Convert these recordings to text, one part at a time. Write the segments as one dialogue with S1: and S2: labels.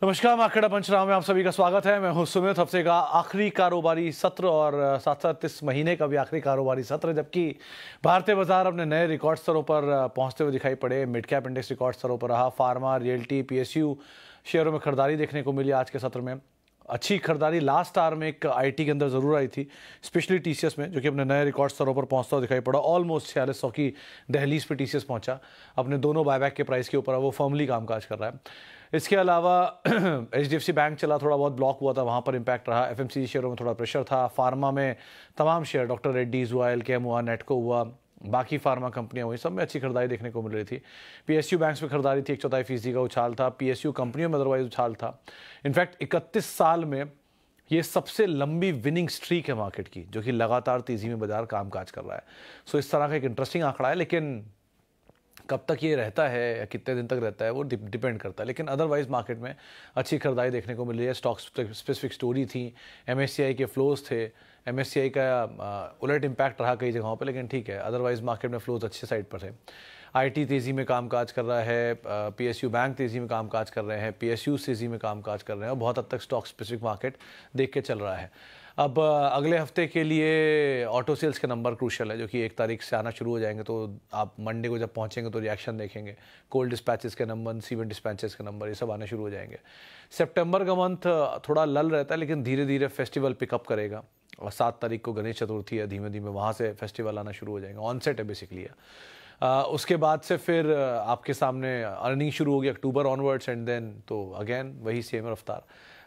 S1: नमस्कार, मार्केट पंचनामे में आप सभी का स्वागत है। मैं हूं सुमित। हफ्ते का आखिरी कारोबारी सत्र और साथ साथ इस महीने का भी आखिरी कारोबारी सत्र, जबकि भारतीय बाजार अपने नए रिकॉर्ड स्तरों पर पहुंचते हुए दिखाई पड़े। मिड कैप इंडेक्स रिकॉर्ड स्तरों पर रहा। फार्मा, रियल्टी, पीएसयू शेयरों में खरीदारी देखने को मिली आज के सत्र में। अच्छी खरीदारी लास्ट आवर में एक आईटी के अंदर जरूर आई थी, स्पेशली टीसीएस में, जो कि अपने नए रिकॉर्ड स्तरों पर पहुंचता हुआ दिखाई पड़ा। ऑलमोस्ट 4600 की दहलीज पे टीसीएस पहुंचा। अपने दोनों बायबैक के प्राइस के ऊपर वो फर्मली कामकाज कर रहा है। इसके अलावा एचडीएफसी बैंक चला, थोड़ा बहुत ब्लॉक हुआ था, वहाँ पर इम्पैक्ट रहा। एफएमसीजी शेयरों में थोड़ा प्रेशर था। फार्मा में तमाम शेयर, डॉक्टर रेड्डीज हुआ, एलकेएम हुआ, नेटको हुआ, बाकी फार्मा कंपनियां हुई, सब में अच्छी खरीदारी देखने को मिल रही थी। पीएसयू बैंक्स में खरीदारी थी, 1/4% का उछाल था। पीएसयू कंपनियों में अदरवाइज उछाल था। इनफैक्ट 31 साल में ये सबसे लंबी विनिंग स्ट्रीक है मार्केट की, जो कि लगातार तेजी में बाजार कामकाज कर रहा है। सो इस तरह का एक इंटरेस्टिंग आंकड़ा है, लेकिन कब तक ये रहता है या कितने दिन तक रहता है वो डिपेंड करता है। लेकिन अदरवाइज मार्केट में अच्छी खरीदारी देखने को मिल रही है। स्टॉक स्पेसिफिक स्टोरी थी, एमएससीआई के फ्लोज थे, एमएससीआई का उलट इम्पैक्ट रहा कई जगहों पे, लेकिन ठीक है, अदरवाइज मार्केट में फ्लोज अच्छे साइड पर थे। आईटी तेज़ी में कामकाज कर रहा है, पीएसयू बैंक तेज़ी में कामकाज कर रहे हैं, पीएसयू तेज़ी में कामकाज कर रहे हैं, और बहुत हद तक स्टॉक स्पेसिफिक मार्केट देख के चल रहा है। अब अगले हफ्ते के लिए ऑटो सेल्स के नंबर क्रूशल है, जो कि 1 तारीख से आना शुरू हो जाएंगे। तो आप मंडे को जब पहुंचेंगे तो रिएक्शन देखेंगे। कोल्ड डिस्पैचेस के नंबर, सीमेंट डिस्पैचेस के नंबर, ये सब आने शुरू हो जाएंगे। सितंबर का मंथ थोड़ा लल रहता है, लेकिन धीरे धीरे फेस्टिवल पिकअप करेगा। और 7 तारीख को गणेश चतुर्थी है, धीमे धीमे वहाँ से फेस्टिवल आना शुरू हो जाएंगे। ऑनसेट है बेसिकली उसके बाद से फिर आपके सामने अर्निंग शुरू होगी अक्टूबर ऑनवर्ड्स, एंड देन तो अगेन वही सेम रफ्तार।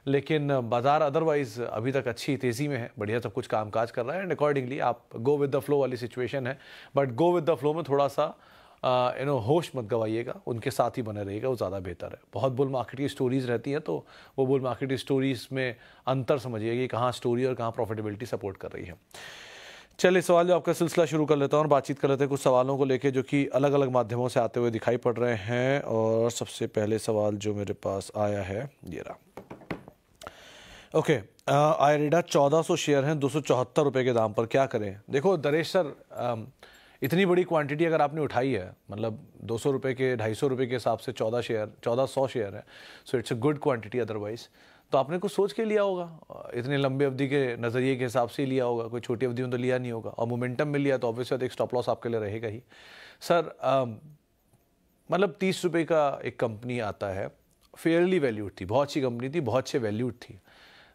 S1: लेकिन बाजार अदरवाइज अभी तक अच्छी तेज़ी में है, बढ़िया सब कुछ कामकाज कर रहा है। एंड अकॉर्डिंगली आप गो विद द फ्लो वाली सिचुएशन है, but go with the flow में थोड़ा सा होश मत गवाइएगा, उनके साथ ही बने रहिएगा, वो ज़्यादा बेहतर है। बहुत बुल मार्केट की स्टोरीज रहती हैं, तो वो बुल मार्केट की स्टोरीज में अंतर समझिएगा कि कहाँ स्टोरी और कहाँ प्रॉफिटेबिलिटी सपोर्ट कर रही है। चलिए, सवाल जो आपका सिलसिला शुरू कर लेता हूँ और बातचीत कर लेते हैं कुछ सवालों को लेके, जो कि अलग अलग माध्यमों से आते हुए दिखाई पड़ रहे हैं। और सबसे पहले सवाल जो मेरे पास आया है ये रहा। ओके, आयरिडा 1400 शेयर हैं 274 रुपये के दाम पर, क्या करें? देखो दरेश सर, इतनी बड़ी क्वांटिटी अगर आपने उठाई है, मतलब 200 रुपये के 250 रुपये के हिसाब से 1400 शेयर है, सो it's a good quantity. Otherwise तो आपने कुछ सोच के लिया होगा, इतने लंबी अवधि के नज़रिए के हिसाब से लिया होगा, कोई छोटी अवधि में तो लिया नहीं होगा। और मोमेंटम में लिया तो ऑब्वियसली एक स्टॉप लॉस आपके लिए रहेगा ही। सर मतलब 30 रुपये का एक कंपनी आता है, फेयरली वैल्यूड थी, बहुत अच्छी कंपनी थी, बहुत अच्छे वैल्यूड थी।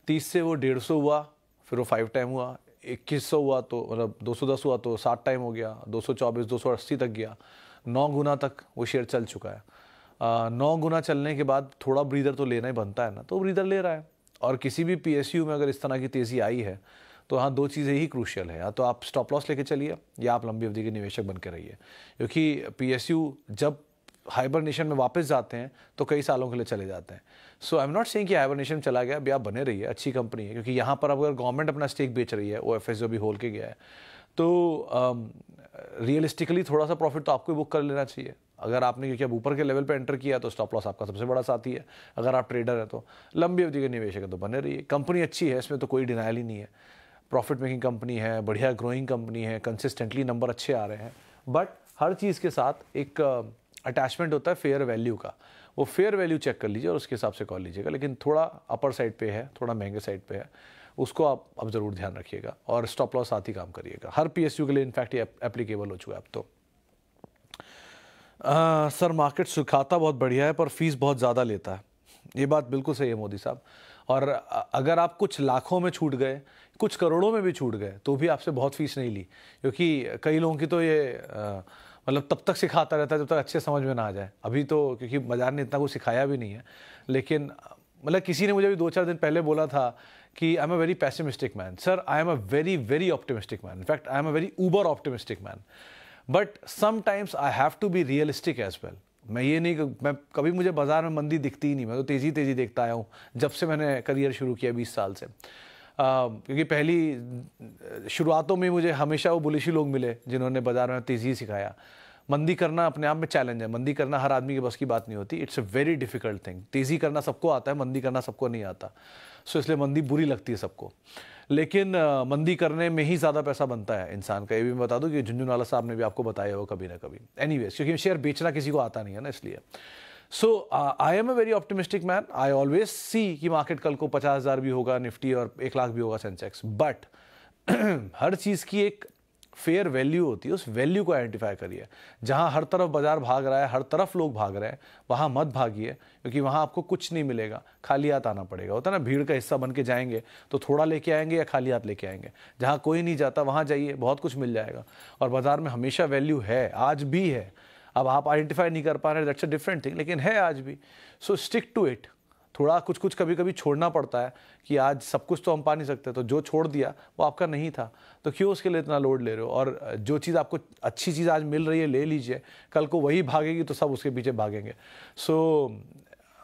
S1: 30 से वो 150 हुआ, फिर वो 5 टाइम हुआ, 2100 हुआ तो मतलब 210 हुआ तो 7 टाइम हो गया, 224, 280 तक गया, 9 गुना तक वो शेयर चल चुका है। 9 गुना चलने के बाद थोड़ा ब्रीदर तो लेना ही बनता है ना, तो ब्रीदर ले रहा है। और किसी भी पीएसयू में अगर इस तरह की तेज़ी आई है तो हाँ, 2 चीज़ें ही क्रूशियल है, या तो आप स्टॉप लॉस लेके चलिए या आप लंबी अवधि के निवेशक बन के रहिए। क्योंकि पीएसयू जब हाइबरनेशन में वापस जाते हैं तो कई सालों के लिए चले जाते हैं। सो आई एम नॉट सेइंग कि हाइबरनेशन चला गया, अभी आप बने रहिए, अच्छी कंपनी है। क्योंकि यहाँ पर अगर गवर्नमेंट अपना स्टेक बेच रही है, ओएफएस जो भी होल के गया है, तो रियलिस्टिकली थोड़ा सा प्रॉफिट तो आपको बुक कर लेना चाहिए। अगर आपने, क्योंकि अब ऊपर के लेवल पे एंटर किया तो स्टॉप लॉस आपका सबसे बड़ा साथी है। अगर आप ट्रेडर हैं तो लंबी अवधि के निवेशक है तो बने रहिए। कंपनी अच्छी है, इसमें तो कोई डिनाइल ही नहीं है। प्रॉफिट मेकिंग कंपनी है, बढ़िया ग्रोइंग कंपनी है, कंसिस्टेंटली नंबर अच्छे आ रहे हैं। बट हर चीज़ के साथ एक अटैचमेंट होता है फेयर वैल्यू का। वो फेयर वैल्यू चेक कर लीजिए और उसके हिसाब से कॉल लीजिएगा। लेकिन थोड़ा अपर साइड पे है, थोड़ा महंगे साइड पे है, उसको आप अब ज़रूर ध्यान रखिएगा। और स्टॉप लॉस साथ ही काम करिएगा। हर पीएसयू के लिए इनफैक्ट ये एप्लीकेबल हो चुका है अब तो। सर मार्केट सुखाता बहुत बढ़िया है पर फीस बहुत ज़्यादा लेता है। ये बात बिल्कुल सही है मोदी साहब। और अगर आप कुछ लाखों में छूट गए, कुछ करोड़ों में भी छूट गए, तो भी आपसे बहुत फीस नहीं ली। क्योंकि कई लोगों की तो ये मतलब तब तक सिखाता रहता है जब तक अच्छे समझ में ना आ जाए। अभी तो क्योंकि बाजार ने इतना कुछ सिखाया भी नहीं है। लेकिन मतलब किसी ने मुझे भी 2-4 दिन पहले बोला था कि I am a very pessimistic man. Sir, I am a very very optimistic man. In fact I am a very uber optimistic man. But sometimes I have to be realistic as well. मैं ये नहीं, मैं कभी, मुझे बाजार में मंदी दिखती ही नहीं, मैं तो तेज़ी देखता आया हूँ जब से मैंने करियर शुरू किया 20 साल से। क्योंकि पहली शुरुआतों में मुझे हमेशा वो बुलिशी लोग मिले जिन्होंने बाजार में तेज़ी सिखाया। मंदी करना अपने आप में चैलेंज है, मंदी करना हर आदमी के बस की बात नहीं होती। It's a very difficult thing. तेज़ी करना सबको आता है, मंदी करना सबको नहीं आता। सो इसलिए मंदी बुरी लगती है सबको। लेकिन मंदी करने में ही ज़्यादा पैसा बनता है इंसान का। ये भी मैं बता दूं कि झुंझुनवाला साहब ने भी आपको बताया हो कभी ना कभी। एनीवेज, क्योंकि शेयर बेचना किसी को आता नहीं है ना, इसलिए। So I am a very optimistic man. I always see कि मार्केट कल को 50,000 भी होगा निफ्टी और 1 लाख भी होगा सेंसेक्स. बट हर चीज़ की एक फेयर वैल्यू होती है, उस वैल्यू को आइडेंटिफाई करिए. जहां हर तरफ बाजार भाग रहा है, हर तरफ लोग भाग रहे हैं, वहां मत भागिए, क्योंकि वहां आपको कुछ नहीं मिलेगा, खाली हाथ आना पड़ेगा. होता है ना, भीड़ का हिस्सा बन के जाएंगे तो थोड़ा लेके आएंगे या खाली हाथ लेके आएंगे. जहां कोई नहीं जाता वहां जाइए, बहुत कुछ मिल जाएगा. और बाजार में हमेशा वैल्यू है, आज भी है. अब आप आइडेंटिफाई नहीं कर पा रहे, दैट्स अ डिफरेंट थिंग, लेकिन है आज भी. So stick to it. थोड़ा कुछ कुछ कभी कभी छोड़ना पड़ता है कि आज सब कुछ तो हम पा नहीं सकते, तो जो छोड़ दिया वो आपका नहीं था, तो क्यों उसके लिए इतना लोड ले रहे हो. और जो चीज़ आपको अच्छी चीज़ आज मिल रही है ले लीजिए, कल को वही भागेगी तो सब उसके पीछे भागेंगे. सो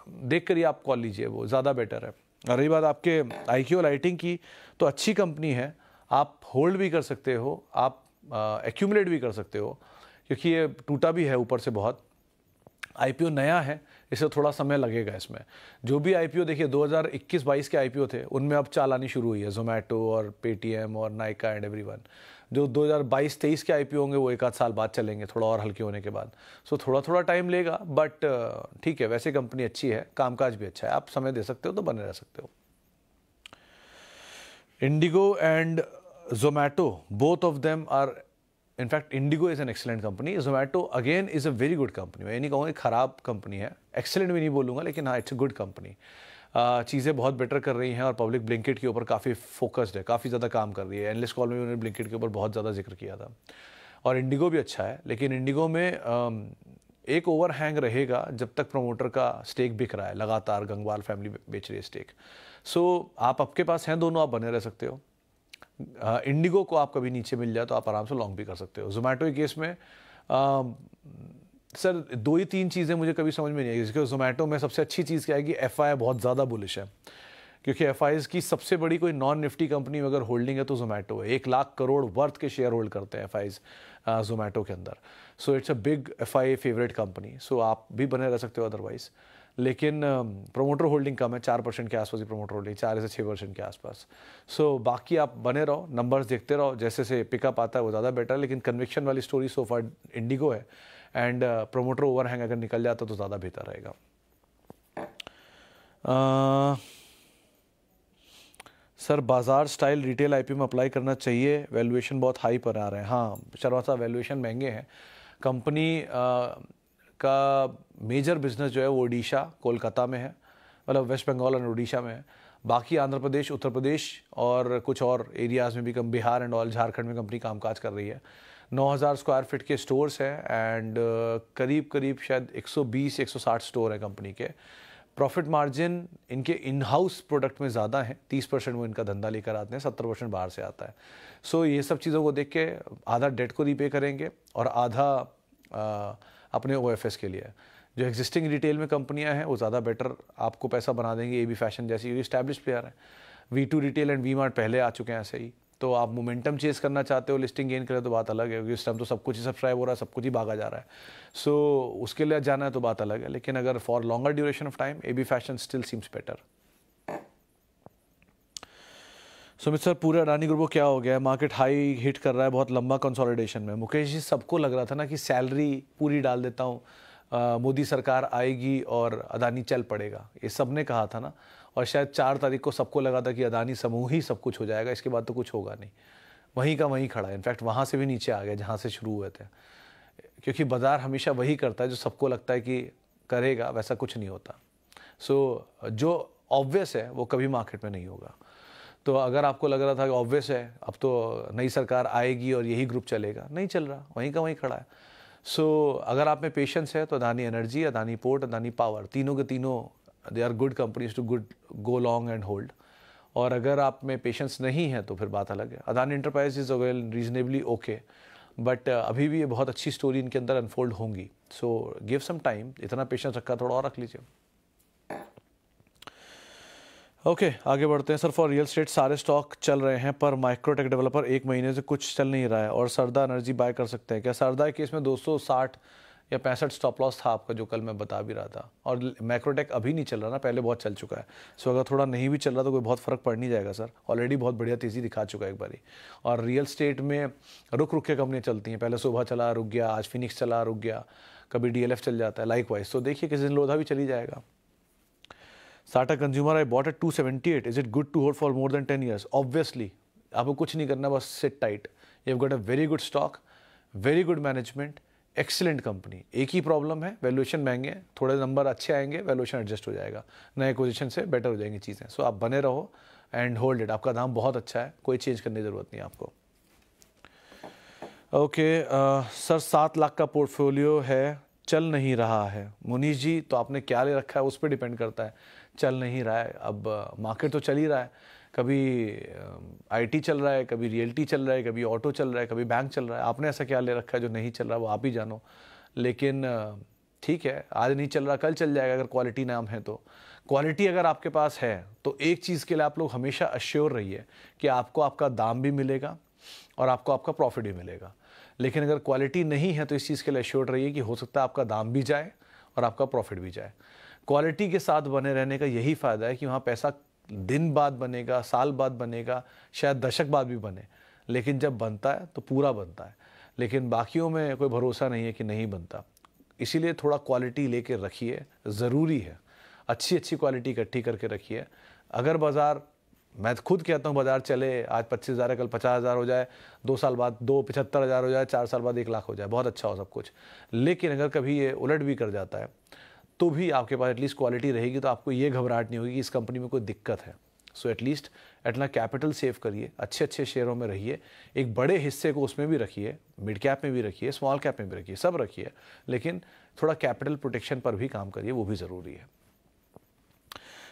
S1: देख कर ही आप कॉल लीजिए, वो ज़्यादा बेटर है. और रही बात आपके IKO लाइटिंग की, तो अच्छी कंपनी है, आप होल्ड भी कर सकते हो, आप एक्यूमुलेट भी कर सकते हो, क्योंकि ये टूटा भी है ऊपर से बहुत. IPO नया है, इसे थोड़ा समय लगेगा इसमें. जो भी IPO देखिए 2021-22 के IPO थे, उनमें अब चाल आनी शुरू हुई है. जोमेटो और पेटीएम और नाइका एंड एवरीवन. जो 2022-23 के IPO होंगे वो 1 आध साल बाद चलेंगे, थोड़ा और हल्के होने के बाद. सो थोड़ा थोड़ा टाइम लेगा, बट ठीक है. वैसे कंपनी अच्छी है, कामकाज भी अच्छा है, आप समय दे सकते हो तो बने रह सकते हो. Indigo and Zomato, both of them are, in fact Indigo is an excellent company. Zomato again is a very good company. मैं ये नहीं कहूँगा कि ख़राब कंपनी है, एक्सेलेंट भी नहीं बोलूँगा, लेकिन हाँ इट्स अ गुड कंपनी. चीज़ें बहुत बेटर कर रही हैं और पब्लिक ब्लिंकिट के ऊपर काफ़ी फोकस्ड है, काफ़ी ज़्यादा काम कर रही है. एनलिस्ट कॉल में उन्होंने ब्लिंकिट के ऊपर बहुत ज़्यादा जिक्र किया था. और इंडिगो भी अच्छा है, लेकिन इंडिगो में एक ओवरहैंग रहेगा जब तक प्रमोटर का स्टेक बिक रहा है लगातार. गंगवाल फैमिली बेच रही है स्टेक. सो आप आपके पास हैं दोनों, आप बने रह सकते हो. इंडिगो को आप कभी नीचे मिल जाए तो आप आराम से लॉन्ग भी कर सकते हो. जोमेटो के केस में सर 2 ही 3 चीज़ें मुझे कभी समझ में नहीं आई. क्योंकि जोमेटो में सबसे अच्छी चीज़ क्या है कि FI बहुत ज़्यादा बुलिश है, क्योंकि FIs की सबसे बड़ी कोई नॉन निफ्टी कंपनी में अगर होल्डिंग है तो जोमेटो है. 1 लाख करोड़ वर्थ के शेयर होल्ड करते हैं FIs जोमेटो के अंदर. So it's a big FI favourite company. So आप भी बने रह सकते हो अदरवाइज. लेकिन प्रोमोटर होल्डिंग कम है, 4% के आसपास ही प्रोमोटर होल्डिंग, 4 से 6% के आसपास. सो बाकी आप बने रहो, नंबर्स देखते रहो, जैसे से पिकअप आता है वो ज़्यादा बेटर है. लेकिन कन्विक्शन वाली स्टोरी सो फार इंडिगो है, एंड प्रोमोटर ओवरहैंग अगर निकल जाता तो ज़्यादा बेहतर रहेगा. सर बाजार स्टाइल रिटेल IPO में अप्लाई करना चाहिए, वैल्यूएशन बहुत हाई पर आ रहे हैं. हाँ शर्मा, वैल्यूएशन महंगे हैं. कंपनी का मेजर बिजनेस जो है वो ओडिशा, कोलकाता में है, मतलब वेस्ट बंगाल और उड़ीसा में है. बाकी आंध्र प्रदेश, उत्तर प्रदेश और कुछ और एरियाज़ में भी, कम बिहार एंड ऑल, झारखंड में कंपनी कामकाज कर रही है. 9,000 स्क्वायर फीट के स्टोर्स हैं, एंड करीब करीब शायद 120-160 स्टोर है कंपनी के. प्रॉफिट मार्जिन इनके इन हाउस प्रोडक्ट में ज़्यादा है, 30% वो इनका धंधा लेकर आते हैं, 70% बाहर से आता है. सो ये सब चीज़ों को देख के आधा डेट को रीपे करेंगे और आधा अपने OFS के लिए. जो एग्जिस्टिंग रिटेल में कंपनियां हैं वो ज़्यादा बेटर आपको पैसा बना देंगी. AB फैशन जैसी इस्टेब्लिश प्लेयर है. V2 रिटेल एंड V-Mart पहले आ चुके हैं ऐसे ही. तो आप मोमेंटम चेस करना चाहते हो, लिस्टिंग गेन करें तो बात अलग है, क्योंकि इस टाइम तो सब कुछ ही सब्सक्राइब हो रहा है, सब कुछ ही भागा जा रहा है. सो उसके लिए जाना है तो बात अलग है. लेकिन अगर for longer duration of time AB fashion still seems better. Sumit sir, पूरे अडानी ग्रुप को क्या हो गया है? मार्केट हाई हिट कर रहा है, बहुत लंबा कंसोलिडेशन में. मुकेश जी, सबको लग रहा था ना कि सैलरी पूरी डाल देता हूँ, मोदी सरकार आएगी और अदानी चल पड़ेगा, ये सब ने कहा था ना. और शायद 4 तारीख को सबको लगा था कि अदानी समूह ही सब कुछ हो जाएगा, इसके बाद तो कुछ होगा नहीं. वहीं का वहीं खड़ा है. इनफैक्ट वहाँ से भी नीचे आ गया जहाँ से शुरू हुए थे, क्योंकि बाजार हमेशा वही करता है जो सबको लगता है कि करेगा, वैसा कुछ नहीं होता. सो जो ऑब्वियस है वो कभी मार्केट में नहीं होगा. तो अगर आपको लग रहा था कि ऑब्वियस है अब तो नई सरकार आएगी और यही ग्रुप चलेगा, नहीं चल रहा, वहीं का वहीं खड़ा है. सो अगर आप में पेशेंस है तो Adani energy, Adani port, Adani power, तीनों के तीनों they are good companies to good go long and hold. और अगर आप में पेशेंस नहीं है तो फिर बात अलग है. Adani enterprise is well reasonably okay, but अभी भी ये बहुत अच्छी स्टोरी इनके अंदर अनफोल्ड होंगी. सो गिव सम टाइम, इतना पेशेंस रखा, थोड़ा और रख लीजिए. ओके, आगे बढ़ते हैं. सर, फॉर रियल स्टेट सारे स्टॉक चल रहे हैं, पर माइक्रोटेक डेवलपर 1 महीने से कुछ चल नहीं रहा है, और सरदा एनर्जी बाय कर सकते हैं क्या? सरदा के केस में 260 या 65 स्टॉप लॉस था आपका, जो कल मैं बता भी रहा था. और माइक्रोटेक अभी नहीं चल रहा ना, पहले बहुत चल चुका है. सो अगर थोड़ा नहीं भी चल रहा तो कोई बहुत फ़र्क पड़ नहीं जाएगा सर, ऑलरेडी बहुत बढ़िया तेज़ी दिखा चुका है एक बारी. और रियल स्टेट में रुक रुक के कंपनियाँ चलती हैं, पहले सुबह चला रुक गया, आज फिनिक्स चला रुक गया, कभी DLF चल जाता है लाइक वाइज। तो देखिए किसी दिन लोधा भी चली जाएगा। Tata consumer I bought at 278, is it good to hold for more than 10 years? Obviously आपको कुछ नहीं करना, बस sit tight. You have got a very good stock, very good management, excellent company. एक ही प्रॉब्लम है, वैल्यूएशन महंगे हैं, थोड़े नंबर अच्छे आएंगे, वैल्यूएशन एडजस्ट हो जाएगा, नए एक्विजिशन से बेटर हो जाएंगी चीज़ें। सो आप बने रहो एंड होल्ड इट। आपका दाम बहुत अच्छा है, कोई चेंज करने की ज़रूरत नहीं है आपको। ओके सर 7 लाख का पोर्टफोलियो है, चल नहीं रहा है। मुनीश जी तो आपने क्या ले रखा है उस पर डिपेंड करता है, चल नहीं रहा है। अब मार्केट तो चल ही रहा है, कभी IT चल रहा है, कभी रियल्टी चल रहा है, कभी ऑटो चल रहा है, कभी बैंक चल रहा है। आपने ऐसा क्या ले रखा है जो नहीं चल रहा, वो आप ही जानो। लेकिन ठीक है, आज नहीं चल रहा कल चल जाएगा अगर क्वालिटी नाम है तो। क्वालिटी अगर आपके पास है तो एक चीज़ के लिए आप लोग हमेशा अश्योर रहिए कि आपको आपका दाम भी मिलेगा और आपको आपका प्रॉफिट भी मिलेगा। लेकिन अगर क्वालिटी नहीं है तो इस चीज़ के लिए अश्योर रहिए कि हो सकता है आपका दाम भी जाए और आपका प्रॉफिट भी जाए। क्वालिटी के साथ बने रहने का यही फ़ायदा है कि वहाँ पैसा दिन बाद बनेगा, साल बाद बनेगा, शायद दशक बाद भी बने, लेकिन जब बनता है तो पूरा बनता है। लेकिन बाकियों में कोई भरोसा नहीं है कि नहीं बनता, इसीलिए थोड़ा क्वालिटी लेके रखिए, ज़रूरी है। अच्छी अच्छी क्वालिटी इकट्ठी करके रखिए। अगर बाज़ार, मैं खुद कहता हूँ बाज़ार चले, आज 25,000 है कल 50,000 हो जाए, 2 साल बाद 75,000 हो जाए, 4 साल बाद 1 लाख हो जाए, बहुत अच्छा हो सब कुछ। लेकिन अगर कभी ये उलट भी कर जाता है तो भी आपके पास एटलीस्ट क्वालिटी रहेगी, तो आपको ये घबराहट नहीं होगी कि इस कंपनी में कोई दिक्कत है। सो एटलीस्ट अपना कैपिटल सेव करिए, अच्छे अच्छे शेयरों में रहिए, एक बड़े हिस्से को उसमें भी रखिए, मिड कैप में भी रखिए, स्मॉल कैप में भी रखिए, सब रखिए, लेकिन थोड़ा कैपिटल प्रोटेक्शन पर भी काम करिए, वो भी ज़रूरी है।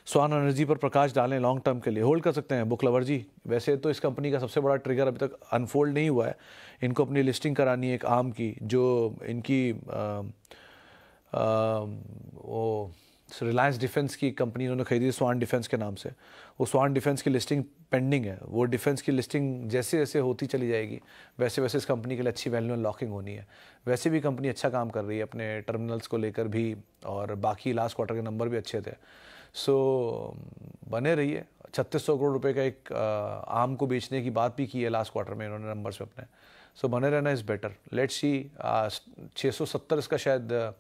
S1: स्वान एनर्जी पर प्रकाश डालें लॉन्ग टर्म के लिए, होल्ड कर सकते हैं बुक लवर जी। वैसे तो इस कंपनी का सबसे बड़ा ट्रिगर अभी तक अनफोल्ड नहीं हुआ है। इनको अपनी लिस्टिंग करानी है एक आर्म की, जो इनकी वो रिलायंस डिफेंस की कंपनी इन्होंने खरीदी स्वान डिफेंस के नाम से। वो स्वान डिफेंस की लिस्टिंग पेंडिंग है। वो डिफेंस की लिस्टिंग जैसे जैसे होती चली जाएगी वैसे वैसे इस कंपनी के लिए अच्छी वैल्यू लॉकिंग होनी है। वैसे भी कंपनी अच्छा काम कर रही है अपने टर्मिनल्स को लेकर भी, और बाकी लास्ट क्वार्टर के नंबर भी अच्छे थे। सो बने रहिए। 3600 करोड़ रुपए का एक आर्म को बेचने की बात भी की है लास्ट क्वार्टर में इन्होंने नंबर्स में अपने। सो बने रहना इज़ बेटर। लेट्स सी 670 इसका शायद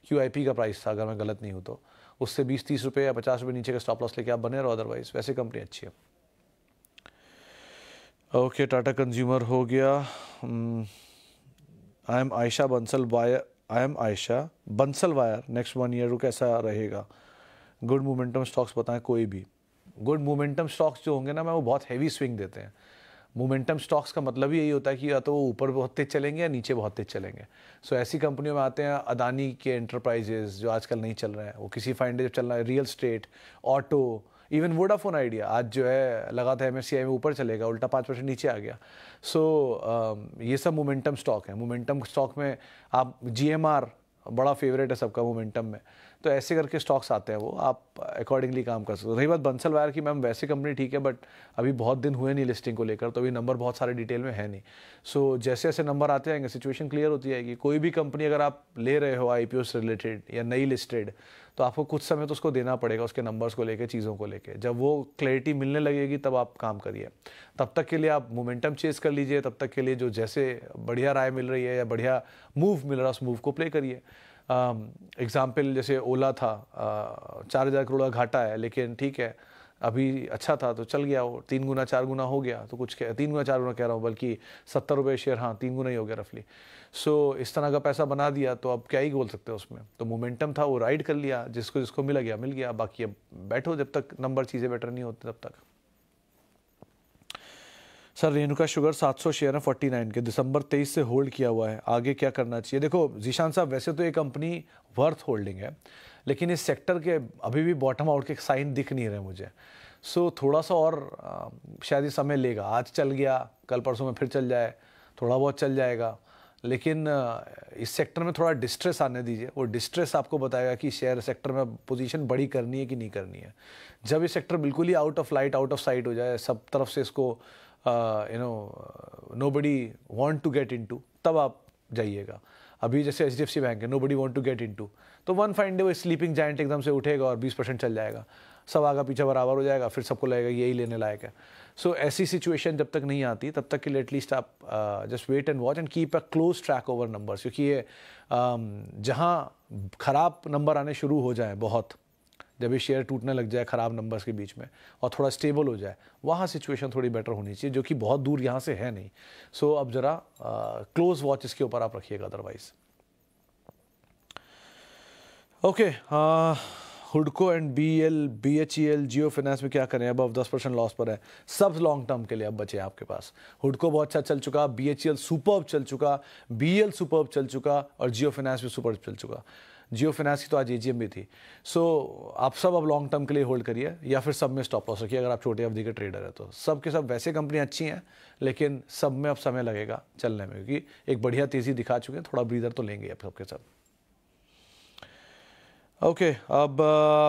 S1: QIP का प्राइस था अगर मैं गलत नहीं हूँ तो। उससे 20-30 रुपये या 50 रुपये नीचे का स्टॉप लॉस लेके आप बने रहो, अदरवाइज वैसे कंपनी अच्छी है। ओके टाटा कंज्यूमर हो गया। I am Ayesha Bansal wire next 1 year कैसा रहेगा? गुड मोमेंटम स्टॉक्स बताएं कोई भी। गुड मोमेंटम स्टॉक्स जो होंगे ना, मैं वो बहुत हैवी स्विंग देते हैं। मोमेंटम स्टॉक्स का मतलब ही यही होता है कि या तो वो ऊपर बहुत तेज चलेंगे या नीचे बहुत तेज चलेंगे। सो ऐसी कंपनियों में आते हैं अदानी के एंटरप्राइजेज जो आजकल नहीं चल रहे हैं, वो किसी फाइंड जब चल रहा है, real estate, auto, even Vodafone idea आज जो है लगा था MSCI में ऊपर चलेगा, उल्टा 5% नीचे आ गया। सो ये सब मोमेंटम स्टॉक है। मोमेंटम स्टॉक में आप GMR बड़ा फेवरेट है सबका मोमेंटम में, तो ऐसे करके स्टॉक्स आते हैं, वो आप अकॉर्डिंगली काम कर सकते हो। रही बात बंसल वायर की, मैम वैसे कंपनी ठीक है बट अभी बहुत दिन हुए नहीं लिस्टिंग को लेकर, तो अभी नंबर बहुत सारे डिटेल में है नहीं। सो जैसे जैसे नंबर आते जाएंगे सिचुएशन क्लियर होती जाएगी। कोई भी कंपनी अगर आप ले रहे हो IPO से रिलेटेड या नई लिस्टेड, तो आपको कुछ समय तो उसको देना पड़ेगा उसके नंबर्स को लेकर, चीज़ों को लेकर। जब वो क्लैरिटी मिलने लगेगी तब आप काम करिए। तब तक के लिए आप मोमेंटम चेस कर लीजिए, तब तक के लिए जो जैसे बढ़िया राय मिल रही है या बढ़िया मूव मिल रहा है उस मूव को प्ले करिए। एग्जाम्पल जैसे ओला था, 4,000 करोड़ का घाटा है, लेकिन ठीक है अभी अच्छा था तो चल गया, वो 3 गुना 4 गुना हो गया, तो कुछ 3 गुना 4 गुना कह रहा हूँ, बल्कि 70 रुपये शेयर, हाँ 3 गुना ही हो गया रफली। सो इस तरह का पैसा बना दिया, तो अब क्या ही बोल सकते हैं उसमें। तो मोमेंटम था, वो राइड कर लिया, जिसको जिसको मिल गया, बाकी अब बैठो जब तक नंबर चीज़ें बेटर नहीं होती तब तक। सर रेणुका शुगर 700 शेयर है 49 के, दिसंबर 23 से होल्ड किया हुआ है, आगे क्या करना चाहिए? देखो जीशान साहब, वैसे तो ये कंपनी वर्थ होल्डिंग है, लेकिन इस सेक्टर के अभी भी बॉटम आउट के साइन दिख नहीं रहे मुझे। सो थोड़ा सा और शायद ये समय लेगा। आज चल गया, कल परसों में फिर चल जाए, थोड़ा बहुत चल जाएगा, लेकिन इस सेक्टर में थोड़ा डिस्ट्रेस आने दीजिए। वो डिस्ट्रेस आपको बताएगा कि शेयर सेक्टर में पोजीशन बड़ी करनी है कि नहीं करनी है। जब ये सेक्टर बिल्कुल ही out of light, out of sight हो जाए, सब तरफ से इसको nobody want to get into, तब आप जाइएगा। अभी जैसे HDFC बैंक है, nobody want to get into, तो वन फाइन डे वो स्लीपिंग जायंट एकदम से उठेगा और 20% चल जाएगा, सब आगा पीछा बराबर हो जाएगा, फिर सबको लगेगा यही लेने लायक है। सो ऐसी सिचुएशन जब तक नहीं आती तब तक के लिए एटलीस्ट आप just wait and watch and keep a close track over numbers, क्योंकि ये जहाँ खराब नंबर आने शुरू हो जाए बहुत, जब ये शेयर टूटने लग जाए खराब नंबर्स के बीच में और थोड़ा स्टेबल हो जाए, वहाँ सिचुएशन थोड़ी बेटर होनी चाहिए, जो कि बहुत दूर यहाँ से है नहीं। सो अब ज़रा क्लोज वॉच इसके ऊपर आप रखिएगा अदरवाइज। ओके, हुडको एंड BHEL जियो फाइनेंस में क्या करें? अब 10% लॉस पर है, सब लॉन्ग टर्म के लिए अब बचे आपके पास। हुडको बहुत अच्छा चल चुका, BHEL सुपर्ब चल चुका, BEL सुपर्ब चल चुका और जियो फाइनेंस भी सुपर्ब चल चुका। जियो फाइनेंस की तो आज AGM भी थी। सो आप सब अब लॉन्ग टर्म के लिए होल्ड करिए या फिर सब में स्टॉप लॉस रखिए अगर आप छोटे अवधि के ट्रेडर है तो। सब के सब वैसे कंपनी अच्छी हैं, लेकिन सब में अब समय लगेगा चलने में, क्योंकि एक बढ़िया तेज़ी दिखा चुके हैं, थोड़ा ब्रीदर तो लेंगे अब सबके सब। ओके, अब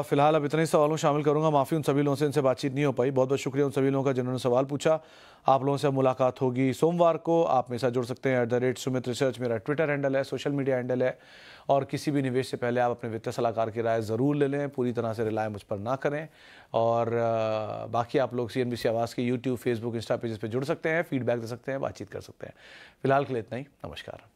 S1: फिलहाल अब इतने ही सवालों शामिल करूंगा। माफ़ी उन सभी लोगों से इनसे बातचीत नहीं हो पाई। बहुत बहुत शुक्रिया उन सभी लोगों का जिन्होंने सवाल पूछा। आप लोगों से मुलाकात होगी सोमवार को। आप मेरे साथ जुड़ सकते हैं @सुमित रिसर्च मेरा ट्विटर हैंडल है, सोशल मीडिया हैंडल है। और किसी भी निवेश से पहले आप अपने वित्तीय सलाहकार की राय ज़रूर ले लें, पूरी तरह से रिलाय मुझ पर ना करें। और बाकी आप लोग CNBC आवाज़ के YouTube, Facebook, इंस्टा पेजेस पर जुड़ सकते हैं, फीडबैक दे सकते हैं, बातचीत कर सकते हैं। फिलहाल के लिए इतना ही, नमस्कार।